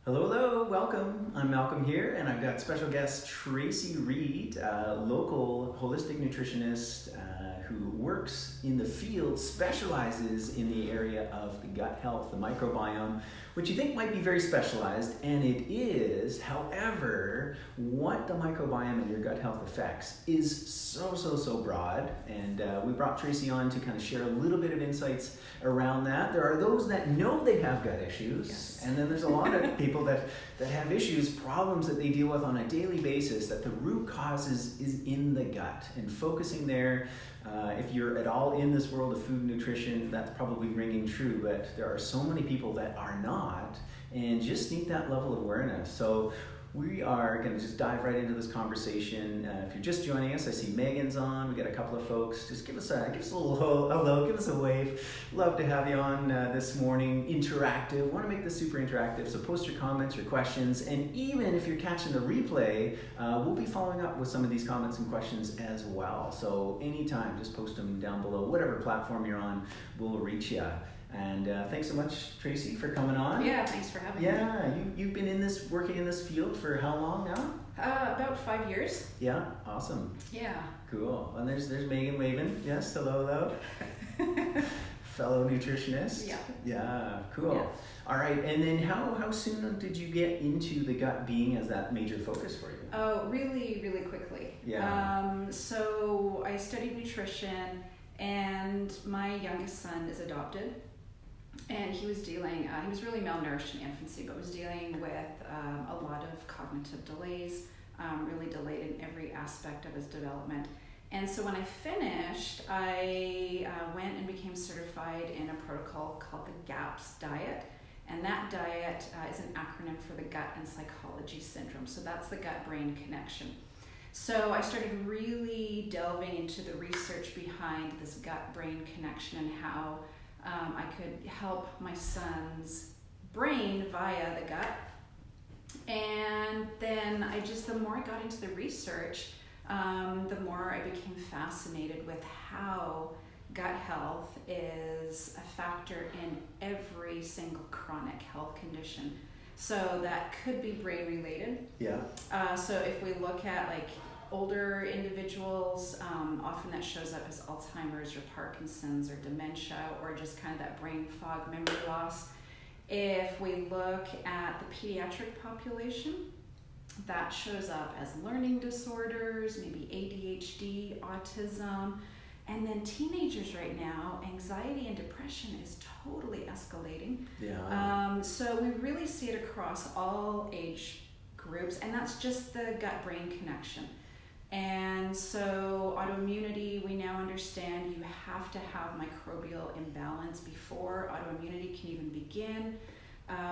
Hello, welcome. I'm Malcolm here, and I've got special guest Tracey Reed, a local holistic nutritionist who works in the field, specializes in the area of the gut health, the microbiome, which you think might be very specialized, and it is. However, what the microbiome and your gut health affects is so broad, and we brought Tracey on to kind of share a little bit of insights around that. There are those that know they have gut issues, yes. And then there's a lot of people that have issues, problems that they deal with on a daily basis, that the root causes is in the gut, and focusing there. If you're at all in this world of food and nutrition, that's probably ringing true, but there are so many people that are not and just need that level of awareness. So we are going to just dive right into this conversation. If you're just joining us, I see Megan's on. We got a couple of folks. Just give us a little hello, give us a wave. Love to have you on this morning. Interactive. Want to make this super interactive. So post your comments, your questions, and even if you're catching the replay, we'll be following up with some of these comments and questions as well. So anytime, just post them down below. Whatever platform you're on, we'll reach you. And thanks so much, Tracey, for coming on. Yeah, thanks for having me. Yeah, you've been working in this field for how long now? About 5 years. Yeah, awesome. Yeah. Cool. And there's Megan waving. Yes, hello. Fellow nutritionist. Yeah. Yeah, cool. Yeah. All right, and then how soon did you get into the gut being as that major focus for you? Oh, really quickly. Yeah. So I studied nutrition, and my youngest son is adopted. And he was he was really malnourished in infancy, but was dealing with a lot of cognitive delays, really delayed in every aspect of his development. And so when I finished, I went and became certified in a protocol called the GAPS diet. And that diet is an acronym for the gut and psychology syndrome. So that's the gut-brain connection. So I started really delving into the research behind this gut-brain connection and how I could help my son's brain via the gut. And then the more I got into the research, the more I became fascinated with how gut health is a factor in every single chronic health condition. So that could be brain related. Yeah. So if we look at older individuals, often that shows up as Alzheimer's or Parkinson's or dementia or just kind of that brain fog, memory loss. If we look at the pediatric population, that shows up as learning disorders, maybe ADHD, autism, and then teenagers right now, anxiety and depression is totally escalating. Yeah. So we really see it across all age groups, and that's just the gut-brain connection. And so autoimmunity, we now understand you have to have microbial imbalance before autoimmunity can even begin.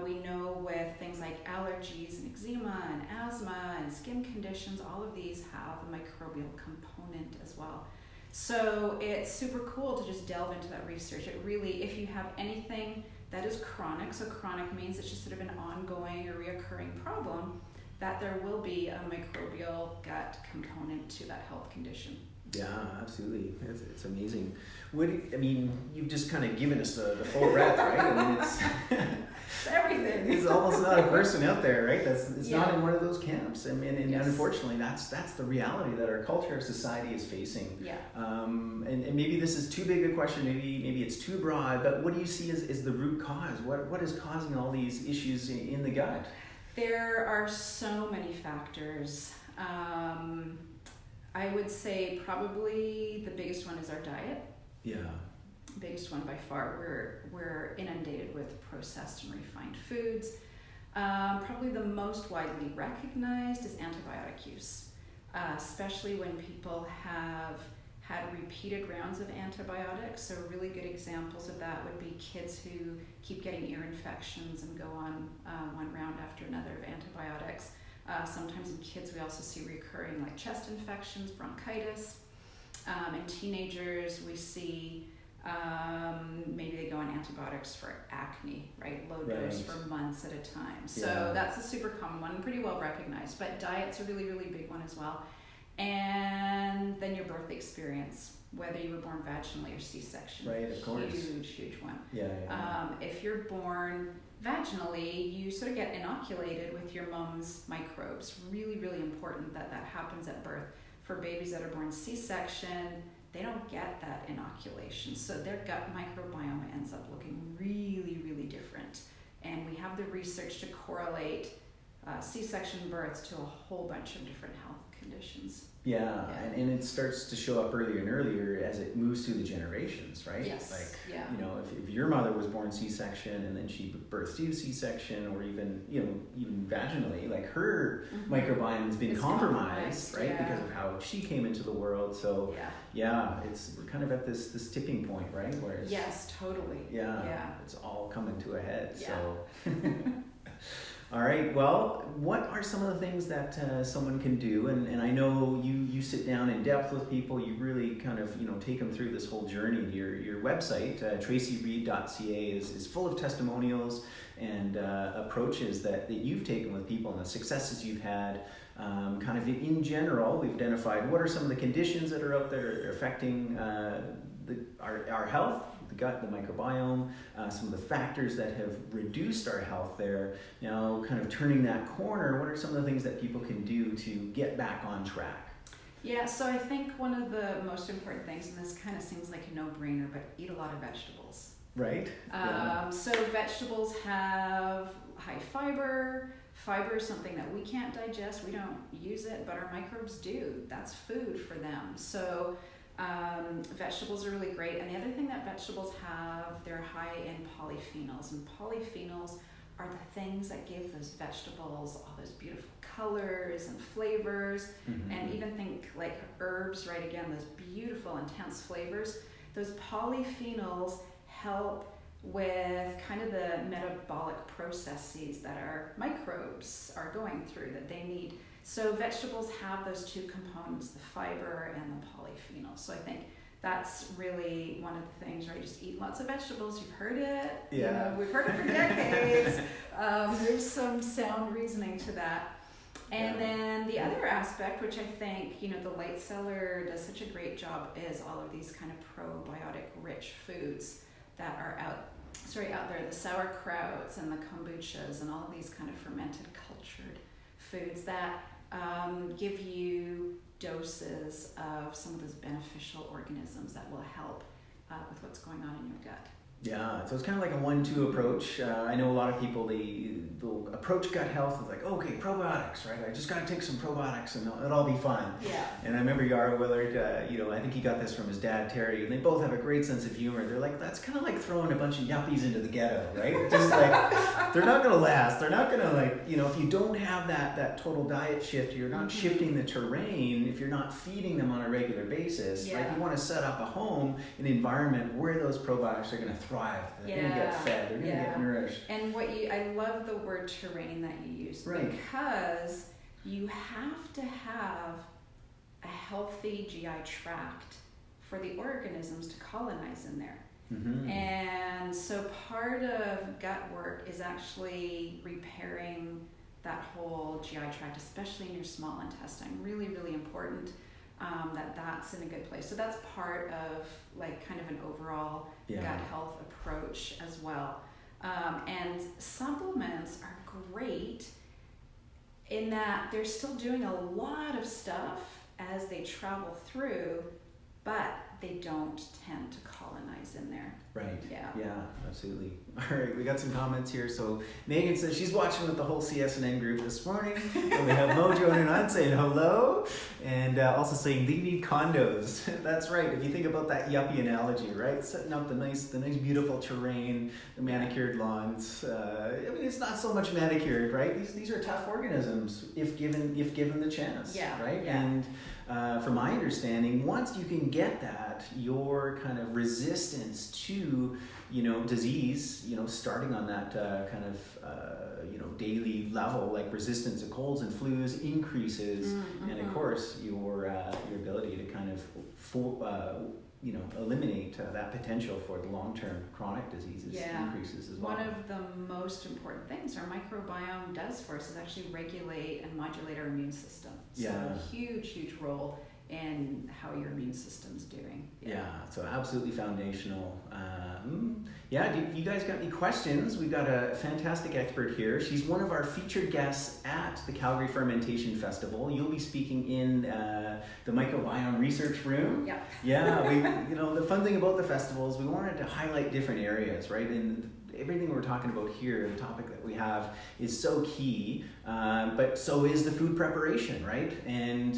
We know with things like allergies and eczema and asthma and skin conditions, all of these have a microbial component as well. So it's super cool to just delve into that research. It really, if you have anything that is chronic, so chronic means it's just sort of an ongoing or reoccurring problem, that there will be a microbial gut component to that health condition. Yeah, absolutely. It's amazing. You've just kind of given us the full breadth, right? I mean, it's everything. There's almost not a person out there, right? It's not in one of those camps. And Yes. Unfortunately, that's the reality that our culture, our society is facing. Yeah. And maybe this is too big a question. Maybe it's too broad. But what do you see as the root cause? What is causing all these issues in the gut? There are so many factors. I would say probably the biggest one is our diet. Yeah. Biggest one by far. We're inundated with processed and refined foods. Probably the most widely recognized is antibiotic use, especially when people have had repeated rounds of antibiotics. So really good examples of that would be kids who keep getting ear infections and go on one round after another of antibiotics. Sometimes in kids we also see recurring chest infections, bronchitis. In teenagers we see maybe they go on antibiotics for acne, right? Low dose for months at a time. So that's a super common one, pretty well recognized. But diet's a really, really big one as well. And then your birth experience, whether you were born vaginally or C-section. Right, of course. Huge one. Yeah. If you're born vaginally, you sort of get inoculated with your mom's microbes. Really, really important that that happens at birth. For babies that are born C-section, they don't get that inoculation. So their gut microbiome ends up looking really, really different. And we have the research to correlate C-section births to a whole bunch of different health conditions. Yeah. And it starts to show up earlier and earlier as it moves through the generations, right? Yes. Like, yeah. you know, if your mother was born C-section and then she birthed you C-section, or even, you know, even vaginally, like her microbiome has been compromised, right? Yeah. Because of how she came into the world. So we're kind of at this tipping point, right? Where it's, yes, totally. Yeah. It's all coming to a head. Yeah. So all right, well, what are some of the things that someone can do? And I know you sit down in depth with people, you really kind of, you know, take them through this whole journey. Your website, traceyreed.ca, is full of testimonials and approaches that you've taken with people and the successes you've had. Kind of in general, we've identified what are some of the conditions that are out there affecting our health, the gut, the microbiome, some of the factors that have reduced our health there. Now, kind of turning that corner, what are some of the things that people can do to get back on track? Yeah, so I think one of the most important things, and this kind of seems like a no-brainer, but eat a lot of vegetables. Right. So vegetables have high fiber. Fiber is something that we can't digest. We don't use it, but our microbes do. That's food for them. So vegetables are really great. And the other thing that vegetables have, they're high in polyphenols. And polyphenols are the things that give those vegetables all those beautiful colors and flavors. And even think like herbs, right? Again, those beautiful, intense flavors. Those polyphenols help with kind of the metabolic processes that our microbes are going through that they need. So vegetables have those two components, the fiber and the polyphenols. So I think that's really one of the things, right? Just eat lots of vegetables. You've heard it. Yeah. You know, we've heard it for decades. There's some sound reasoning to that. And then the other aspect, which I think, you know, the Light Cellar does such a great job, is all of these kind of probiotic rich foods that are out there, the sauerkrauts and the kombuchas and all of these kind of fermented cultured foods that give you doses of some of those beneficial organisms that will help with what's going on in your gut. Yeah, so it's kind of like a 1-2 approach. I know a lot of people, they'll approach gut health with like, okay, probiotics, right? I just got to take some probiotics and it'll all be fine. Yeah. And I remember Yara Willard, you know, I think he got this from his dad, Terry, and they both have a great sense of humor. They're like, that's kind of like throwing a bunch of yuppies into the ghetto, right? Just like, they're not going to last. They're not going to, like, you know, if you don't have that total diet shift, you're not shifting the terrain, if you're not feeding them on a regular basis, right? You want to set up a home, an environment where those probiotics are going to thrive. They're going to get fed. They're going to get nourished. And I love the word terrain that you used, because you have to have a healthy GI tract for the organisms to colonize in there. And so part of gut work is actually repairing that whole GI tract, especially in your small intestine. Really, really important that's in a good place. So that's part of like kind of an overall gut health approach as well. And supplements are great in that they're still doing a lot of stuff as they travel through, but they don't tend to colonize in there. Right. Yeah, absolutely. All right, we got some comments here. So Megan says she's watching with the whole CSNN group this morning. And we have Mo joining on saying hello, and also saying they need condos. That's right. If you think about that yuppie analogy, right? Setting up the nice beautiful terrain, the manicured lawns. I mean, it's not so much manicured, right? These are tough organisms if given the chance. Yeah. Right. Yeah. And from my understanding, once you can get that, your kind of resistance to, you know, disease, you know, starting on that kind of, you know, daily level, like resistance to colds and flus increases, and of course your ability to kind of, you know, eliminate that potential for the long-term chronic diseases increases as well. One of the most important things our microbiome does for us is actually regulate and modulate our immune system. So a huge role in how your immune system's doing. Yeah, so absolutely foundational. Do you guys got any questions? We've got a fantastic expert here. She's one of our featured guests at the Calgary Fermentation Festival. You'll be speaking in the Microbiome Research Room. Yeah. Yeah, the fun thing about the festival is we wanted to highlight different areas, right? And everything we're talking about here, the topic that we have, is so key, but so is the food preparation, right? And,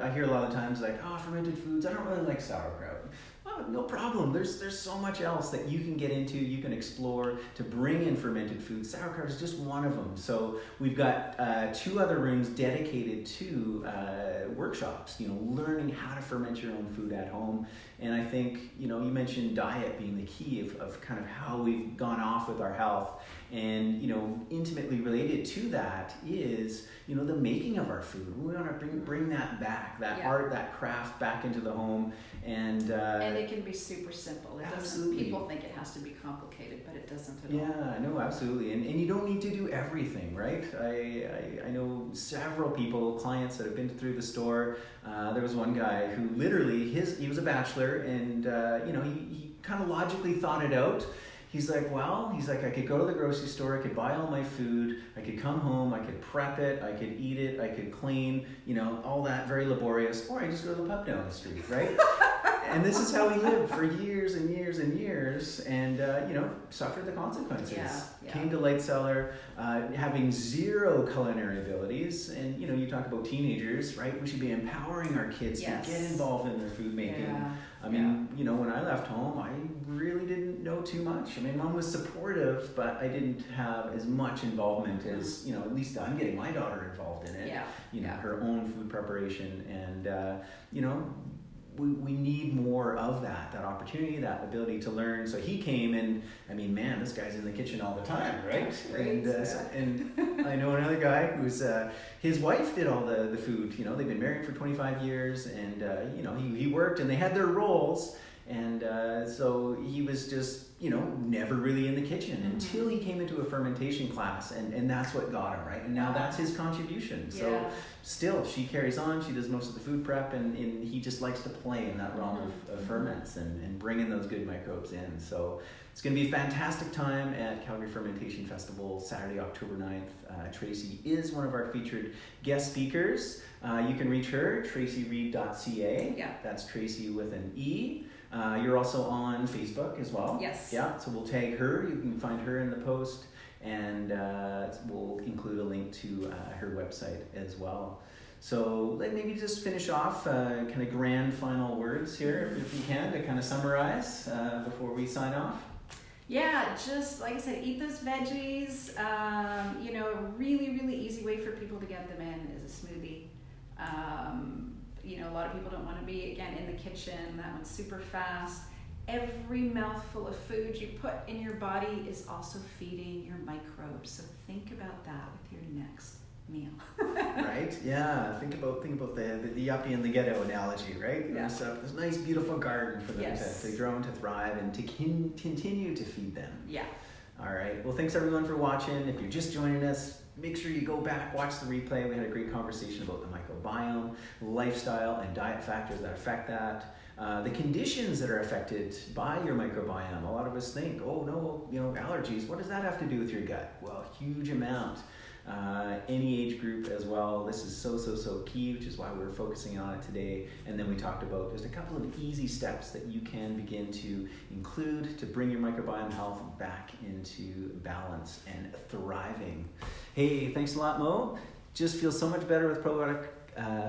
I hear a lot of times like, fermented foods, I don't really like sauerkraut. Well, no problem. There's so much else that you can get into, you can explore to bring in fermented foods. Sauerkraut is just one of them. So we've got 2 other rooms dedicated to workshops, learning how to ferment your own food at home. And I think, you mentioned diet being the key of kind of how we've gone off with our health. And, intimately related to that is, the making of our food. We want to bring that back, that art, that craft back into the home. And it can be super simple. Absolutely. People think it has to be complicated, but it doesn't at all. Yeah, no, absolutely. And you don't need to do everything, right? I know several people, clients that have been through the store. There was one guy who literally, he was a bachelor, and he kind of logically thought it out. He's like, I could go to the grocery store, I could buy all my food, I could come home, I could prep it, I could eat it, I could clean, all that very laborious, or I just go to the pub down the street, right? And this is how he lived for years and years and years, and suffered the consequences. Yeah. Came to Light Cellar, having zero culinary abilities, and you talk about teenagers, right? We should be empowering our kids to get involved in their food making. Yeah. I mean, when I left home, I really didn't know too much. I mean, Mom was supportive, but I didn't have as much involvement as, at least I'm getting my daughter involved in it. Her own food preparation, and we need more of that opportunity, that ability to learn. So he came, and I mean, man, this guy's in the kitchen all the time, right? And I know another guy who's his wife did all the food. They've been married for 25 years, and he worked, and they had their roles, and so he was just never really in the kitchen until he came into a fermentation class, and that's what got him, right? And now that's his contribution. So still, she carries on, she does most of the food prep, and he just likes to play in that realm of ferments and bring in those good microbes in. So it's going to be a fantastic time at Calgary Fermentation Festival, Saturday, October 9th. Tracey is one of our featured guest speakers. You can reach her, traceyreed.ca. Yeah. That's Tracey with an E. You're also on Facebook as well. Yes. Yeah, so we'll tag her. You can find her in the post, and we'll include a link to her website as well. So maybe just finish off kind of grand final words here, if you can, to kind of summarize before we sign off. Yeah, just like I said, eat those veggies. A really, really easy way for people to get them in is a smoothie. A lot of people don't want to be, again, in the kitchen. That one's super fast. Every mouthful of food you put in your body is also feeding your microbes. So think about that with your next meal. Right? Yeah. Think about the yuppie and the ghetto analogy, right? Yeah. This nice, beautiful garden for them to grow and to thrive and to continue to feed them. Yeah. All right. Well, thanks everyone for watching. If you're just joining us, make sure you go back, watch the replay. We had a great conversation about the microbiome, lifestyle, and diet factors that affect that. The conditions that are affected by your microbiome. A lot of us think, oh no, allergies, what does that have to do with your gut? Well, huge amount. Any age group as well. This is so key, which is why we're focusing on it today. And then we talked about just a couple of easy steps that you can begin to include to bring your microbiome health back into balance and thriving. Hey, thanks a lot, Mo. Just feels so much better with probiotic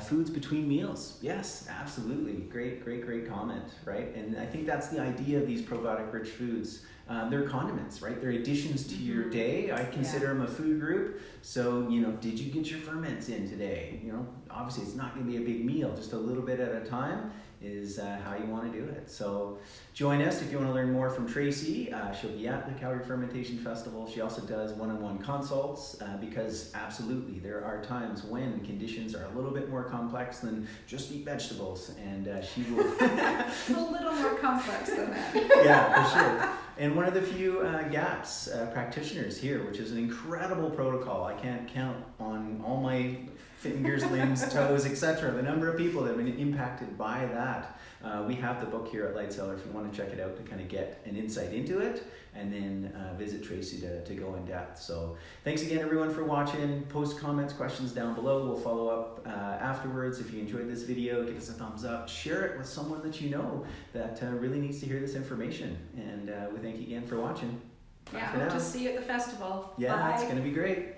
foods between meals. Yes, absolutely. Great comment, right? And I think that's the idea of these probiotic-rich foods. They're condiments, right? They're additions to your day. I consider them a food group. So, did you get your ferments in today? Obviously it's not going to be a big meal. Just a little bit at a time is how you want to do it. So join us if you want to learn more from Tracey. She'll be at the Calgary Fermentation Festival. She also does one-on-one consults because absolutely there are times when conditions are a little bit more complex than just eat vegetables, and she will... It's a little more complex than that. Yeah, for sure. And one of the few GAPS practitioners here, which is an incredible protocol. I can't count on all my fingers, limbs, toes, etc. the number of people that have been impacted by that. We have the book here at Light Cellar if you want to check it out to kind of get an insight into it, and then visit Tracey to go in depth. So thanks again everyone for watching. Post comments, questions down below. We'll follow up afterwards. If you enjoyed this video, give us a thumbs up, share it with someone that you know that really needs to hear this information. And we thank you again for watching. Yeah, hope to see you at the festival. Yeah, Bye. it's going to be great.